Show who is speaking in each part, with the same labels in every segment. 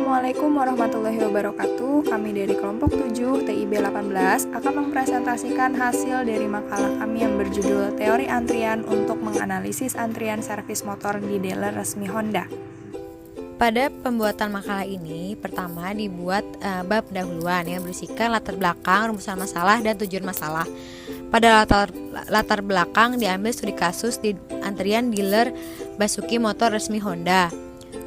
Speaker 1: Assalamualaikum warahmatullahi wabarakatuh. Kami dari kelompok 7 TIB 18 akan mempresentasikan hasil dari makalah kami yang berjudul Teori Antrian untuk menganalisis antrian servis motor di dealer resmi Honda.
Speaker 2: Pada pembuatan makalah ini, pertama dibuat bab pendahuluan yang berisikan latar belakang, rumusan masalah, dan tujuan masalah. Pada latar belakang diambil studi kasus di antrian dealer Basuki motor resmi Honda.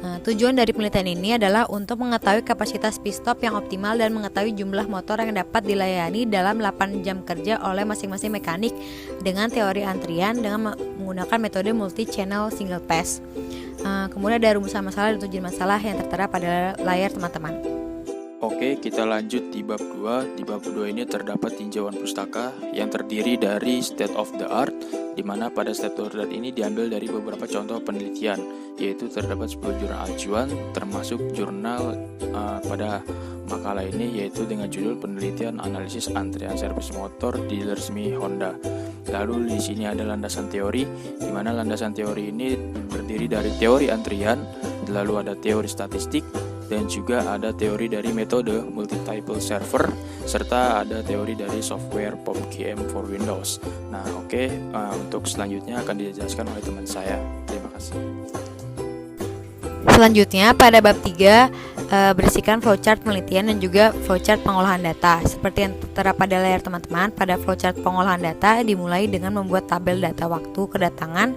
Speaker 2: Tujuan dari penelitian ini adalah untuk mengetahui kapasitas pit stop yang optimal dan mengetahui jumlah motor yang dapat dilayani dalam 8 jam kerja oleh masing-masing mekanik dengan teori antrian dengan menggunakan metode multi-channel single pass. Kemudian ada rumusan masalah dan tujuan masalah yang tertera pada layar teman-teman.
Speaker 3: Oke, kita lanjut di bab 2. Di bab 2 ini terdapat tinjauan pustaka yang terdiri dari state of the art, di mana pada state of the art ini diambil dari beberapa contoh penelitian, yaitu terdapat 10 jurnal acuan, termasuk jurnal pada makalah ini, yaitu dengan judul Penelitian Analisis Antrian Servis Motor di Resmi Honda. Lalu di sini ada landasan teori, di mana landasan teori ini terdiri dari teori antrian, lalu ada teori statistik, dan juga ada teori dari metode multi-type server, serta ada teori dari software POM-QM for Windows. Nah, untuk selanjutnya akan dijelaskan oleh teman saya. Terima kasih.
Speaker 2: Selanjutnya pada bab 3 berisikan flowchart penelitian dan juga flowchart pengolahan data. Seperti yang tertera pada layar teman-teman, pada flowchart pengolahan data dimulai dengan membuat tabel data waktu kedatangan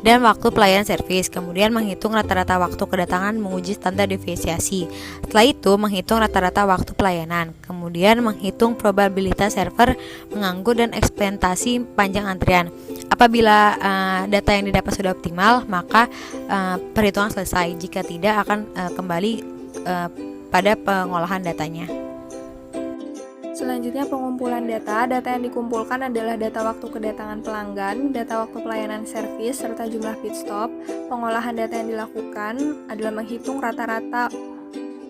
Speaker 2: dan waktu pelayanan servis, kemudian menghitung rata-rata waktu kedatangan menguji standar deviasi. Setelah itu menghitung rata-rata waktu pelayanan, kemudian menghitung probabilitas server menganggur dan eksploitasi panjang antrian. Apabila data yang didapat sudah optimal, maka perhitungan selesai. Jika tidak, akan kembali pada pengolahan datanya.
Speaker 1: Selanjutnya pengumpulan data. Data yang dikumpulkan adalah data waktu kedatangan pelanggan, data waktu pelayanan servis, serta jumlah pit stop. Pengolahan data yang dilakukan adalah menghitung rata-rata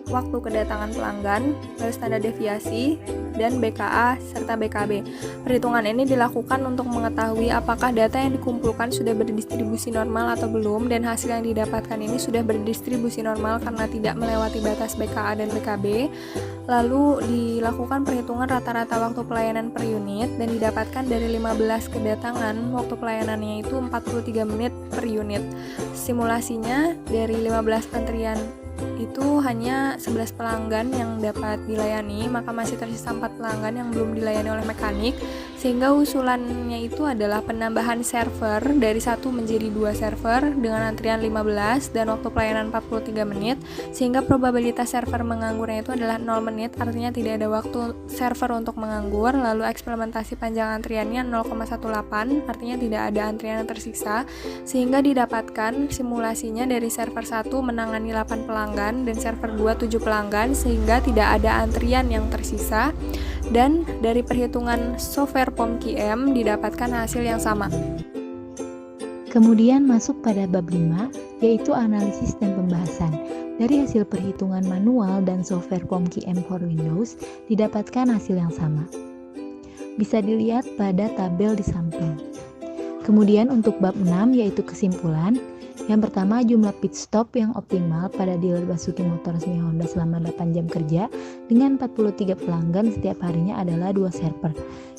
Speaker 1: waktu kedatangan pelanggan, lalu standar deviasi, dan BKA serta BKB. Perhitungan ini dilakukan untuk mengetahui apakah data yang dikumpulkan sudah berdistribusi normal atau belum, dan hasil yang didapatkan ini sudah berdistribusi normal karena tidak melewati batas BKA dan BKB. Lalu dilakukan perhitungan rata-rata waktu pelayanan per unit dan didapatkan dari 15 kedatangan, waktu pelayanannya itu 43 menit per unit. Simulasinya dari 15 antrian itu hanya 11 pelanggan yang dapat dilayani, maka masih tersisa 4 pelanggan yang belum dilayani oleh mekanik, sehingga usulannya itu adalah penambahan server dari 1 menjadi 2 server dengan antrian 15 dan waktu pelayanan 43 menit, sehingga probabilitas server menganggurnya itu adalah 0 menit, artinya tidak ada waktu server untuk menganggur. Lalu eksperimentasi panjang antriannya 0,18, artinya tidak ada antrian yang tersisa, sehingga didapatkan simulasinya dari server 1 menangani 8 pelanggan dan server 2 7 pelanggan, sehingga tidak ada antrian yang tersisa, dan dari perhitungan software POM-QM didapatkan hasil yang sama.
Speaker 4: Kemudian masuk pada bab 5, yaitu analisis dan pembahasan. Dari hasil perhitungan manual dan software POM-QM for Windows didapatkan hasil yang sama. Bisa dilihat pada tabel di samping. Kemudian untuk bab 6, yaitu kesimpulan. Yang pertama, jumlah pit stop yang optimal pada dealer Basuki motor resmi Honda selama 8 jam kerja dengan 43 pelanggan setiap harinya adalah 2 server.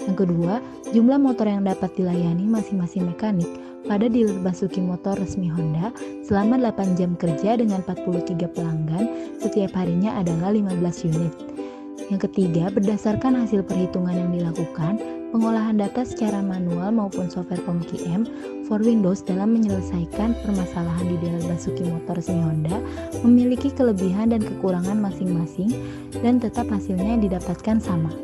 Speaker 4: Yang kedua, jumlah motor yang dapat dilayani masing-masing mekanik pada dealer Basuki motor resmi Honda selama 8 jam kerja dengan 43 pelanggan setiap harinya adalah 15 unit. Yang ketiga, berdasarkan hasil perhitungan yang dilakukan, pengolahan data secara manual maupun software POM-QM for Windows dalam menyelesaikan permasalahan di dealer Basuki motor resmi Honda memiliki kelebihan dan kekurangan masing-masing dan tetap hasilnya didapatkan sama.